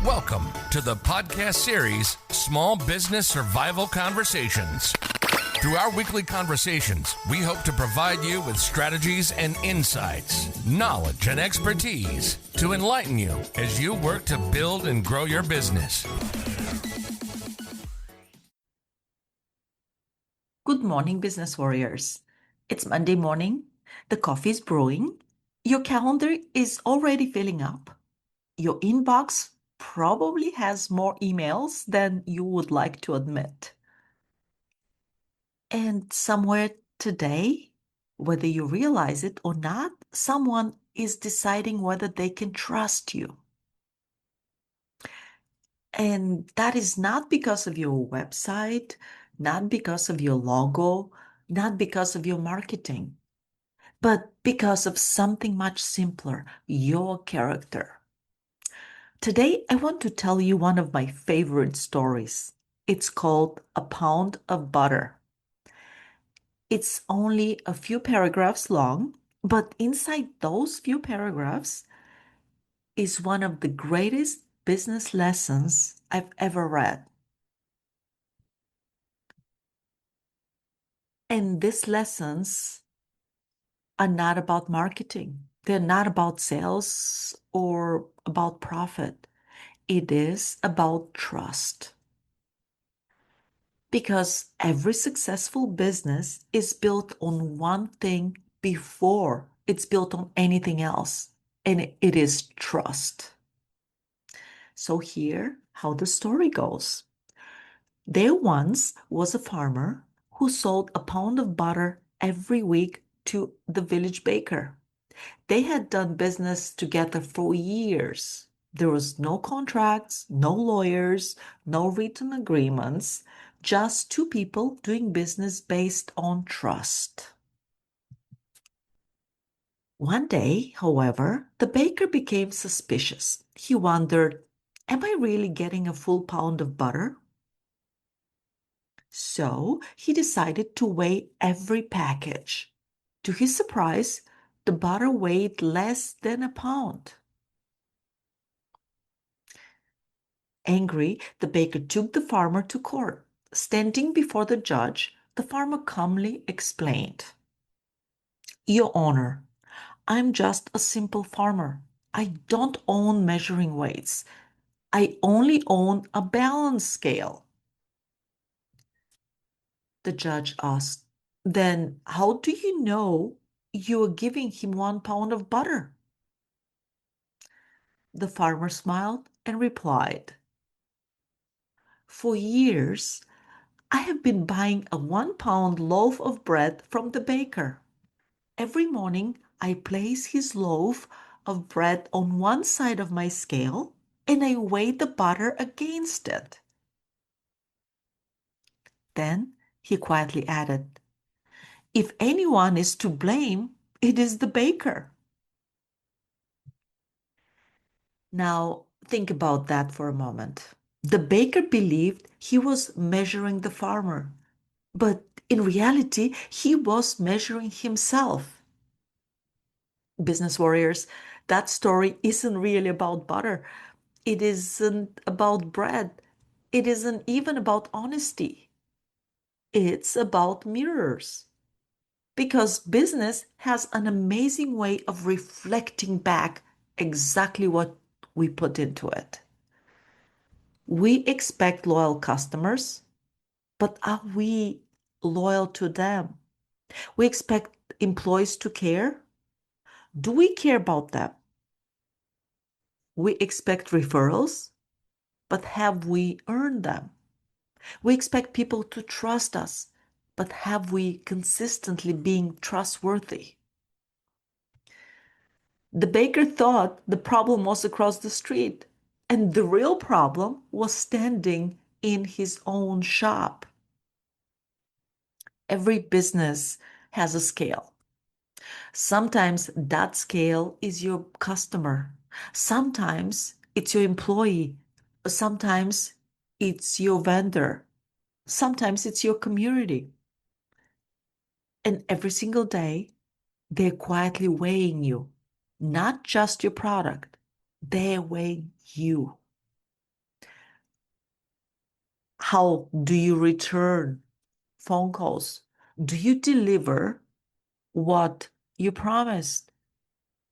Welcome to the podcast series, Small Business Survival Conversations. Through our weekly conversations, we hope to provide you with strategies and insights, knowledge and expertise to enlighten you as you work to build and grow your business. Good morning, business warriors. It's Monday morning. The coffee is brewing. Your calendar is already filling up. Your inbox probably has more emails than you would like to admit. And somewhere today, whether you realize it or not, someone is deciding whether they can trust you. And that is not because of your website, not because of your logo, not because of your marketing, but because of something much simpler, your character. Today, I want to tell you one of my favorite stories. It's called A Pound of Butter. It's only a few paragraphs long, but inside those few paragraphs is one of the greatest business lessons I've ever read. And these lessons are not about marketing. They're not about sales or about profit. It is about trust. Because every successful business is built on one thing before it's built on anything else, and it is trust. So here, how the story goes. There once was a farmer who sold a pound of butter every week to the village baker. They had done business together for years. There was no contracts, no lawyers, no written agreements, just two people doing business based on trust. One day, however, the baker became suspicious. He wondered, am I really getting a full pound of butter? So he decided to weigh every package. To his surprise, the butter weighed less than a pound. Angry, the baker took the farmer to court. Standing before the judge, the farmer calmly explained, Your Honor, I'm just a simple farmer. I don't own measuring weights. I only own a balance scale. The judge asked, Then how do you know you are giving him 1 pound of butter? The farmer smiled and replied, For years, I have been buying a 1 pound loaf of bread from the baker. Every morning, I place his loaf of bread on one side of my scale and I weigh the butter against it. Then he quietly added, If anyone is to blame, it is the baker. Now, think about that for a moment. The baker believed he was measuring the farmer, but in reality, he was measuring himself. Business warriors, that story isn't really about butter. It isn't about bread. It isn't even about honesty. It's about mirrors. Because business has an amazing way of reflecting back exactly what we put into it. We expect loyal customers, but are we loyal to them? We expect employees to care. Do we care about them? We expect referrals, but have we earned them? We expect people to trust us, but have we consistently been trustworthy? The baker thought the problem was across the street, and the real problem was standing in his own shop. Every business has a scale. Sometimes that scale is your customer. Sometimes it's your employee. Sometimes it's your vendor. Sometimes it's your community. And every single day, they're quietly weighing you, not just your product. They're weighing you. How do you return phone calls? Do you deliver what you promised?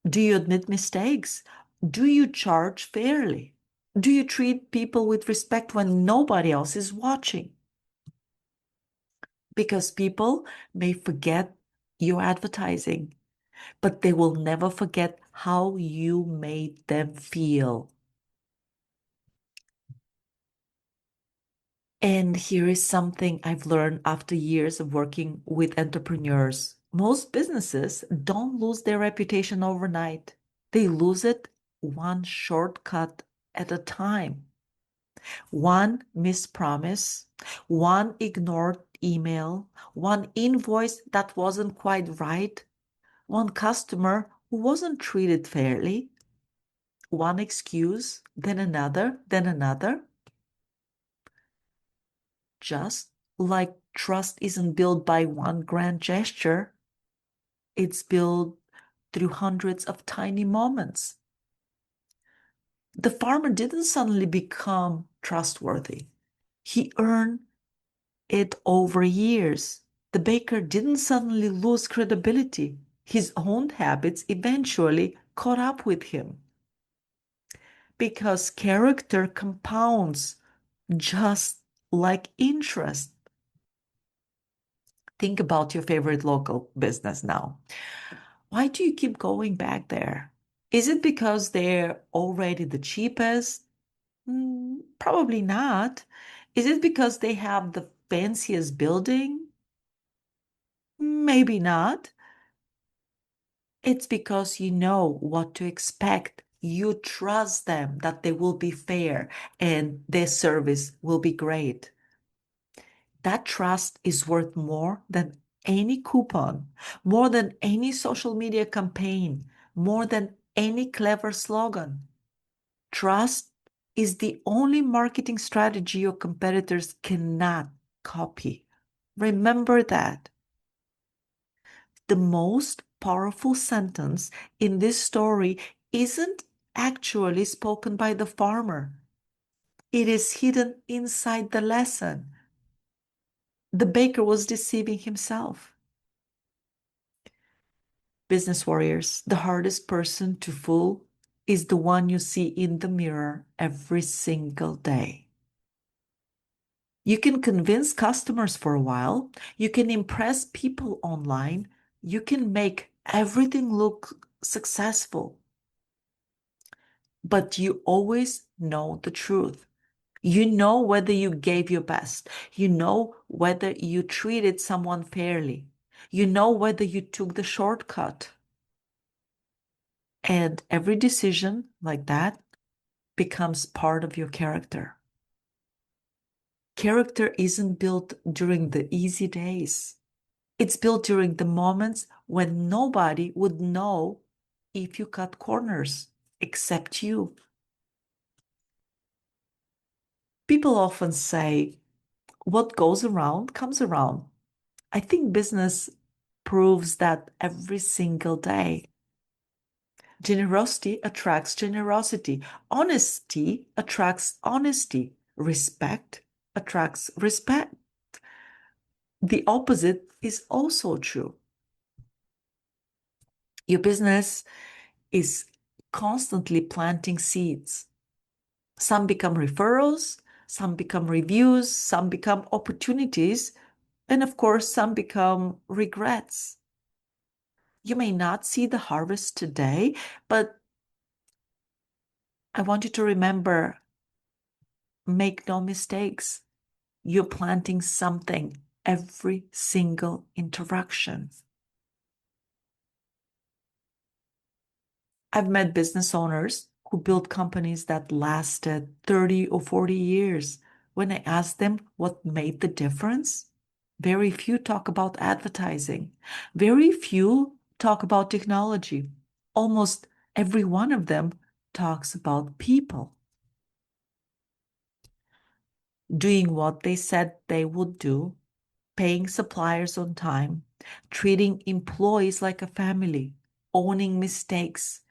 Do you admit mistakes? Do you charge fairly? Do you treat people with respect when nobody else is watching? Because people may forget your advertising, but they will never forget how you made them feel. And here is something I've learned after years of working with entrepreneurs. Most businesses don't lose their reputation overnight. They lose it one shortcut at a time. One missed promise, one ignored email, one invoice that wasn't quite right, one customer who wasn't treated fairly, one excuse, then another, then another. Just like trust isn't built by one grand gesture, it's built through hundreds of tiny moments. The farmer didn't suddenly become trustworthy. He earned it over years. The baker didn't suddenly lose credibility. His own habits eventually caught up with him. Because character compounds just like interest. Think about your favorite local business now. Why do you keep going back there? Is it because they're already the cheapest? Probably not. Is it because they have the fanciest building? Maybe not. It's because you know what to expect. You trust them that they will be fair and their service will be great. That trust is worth more than any coupon, more than any social media campaign, more than any clever slogan. Trust is the only marketing strategy your competitors cannot copy. Remember that. The most powerful sentence in this story isn't actually spoken by the farmer. It is hidden inside the lesson. The baker was deceiving himself. Business warriors, the hardest person to fool is the one you see in the mirror every single day. You can convince customers for a while, you can impress people online, you can make everything look successful. But you always know the truth. You know whether you gave your best. You know whether you treated someone fairly. You know whether you took the shortcut. And every decision like that becomes part of your character. Character isn't built during the easy days. It's built during the moments when nobody would know if you cut corners except you. People often say, what goes around comes around. I think business proves that every single day. Generosity attracts generosity. Honesty attracts honesty. Respect attracts respect. The opposite is also true. Your business is constantly planting seeds. Some become referrals, some become reviews, some become opportunities, and of course, some become regrets. You may not see the harvest today, but I want you to remember, make no mistakes. You're planting something every single interaction. I've met business owners who built companies that lasted 30 or 40 years. When I asked them what made the difference, very few talk about advertising. Very few talk about technology. Almost every one of them talks about people. Doing what they said they would do, paying suppliers on time, treating employees like a family, owning mistakes,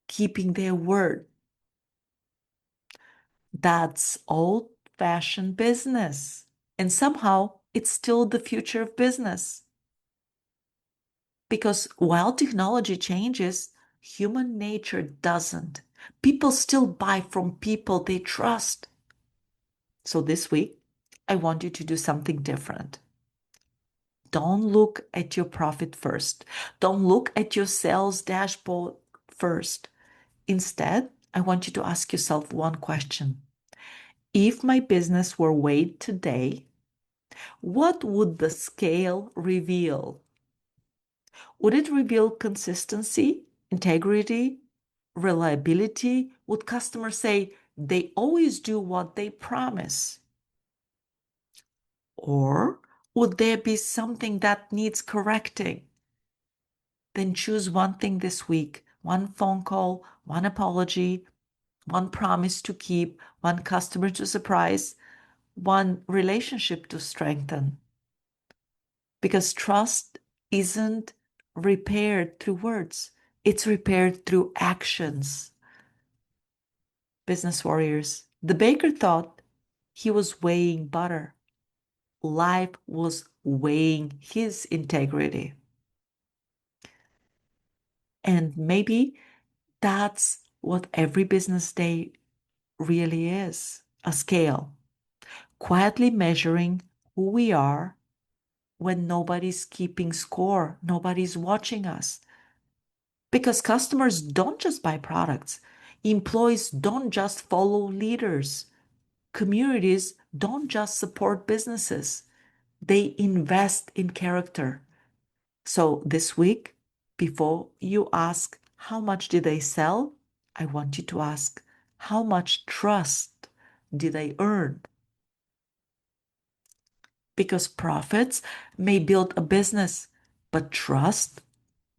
keeping their word. That's old old-fashioned business. And somehow it's still the future of business. Because while technology changes, human nature doesn't. People still buy from people they trust. So this week, I want you to do something different. Don't look at your profit first. Don't look at your sales dashboard first. Instead, I want you to ask yourself one question. If my business were weighed today, what would the scale reveal? Would it reveal consistency, integrity, reliability? Would customers say they always do what they promise? Or would there be something that needs correcting? Then choose one thing this week, one phone call, one apology, one promise to keep, one customer to surprise, one relationship to strengthen. Because trust isn't repaired through words, it's repaired through actions. Business warriors, the baker thought he was weighing butter. Life was weighing his integrity. And maybe that's what every business day really is, a scale, quietly measuring who we are when nobody's keeping score, nobody's watching us. Because customers don't just buy products, employees don't just follow leaders, communities don't just support businesses, they invest in character. So this week, before you ask how much did they sell, I want you to ask how much trust did they earn? Because profits may build a business, but trust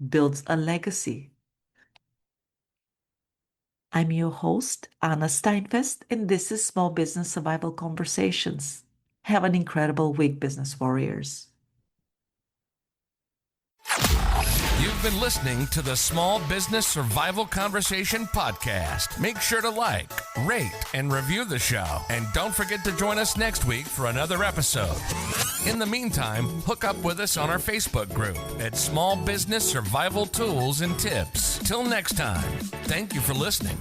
builds a legacy. I'm your host, Anna Steinfest, and this is Small Business Survival Conversations. Have an incredible week, business warriors. You've been listening to the Small Business Survival Conversation podcast. Make sure to like, rate, and review the show. And don't forget to join us next week for another episode. In the meantime, hook up with us on our Facebook group at Small Business Survival Tools and Tips. Till next time, thank you for listening.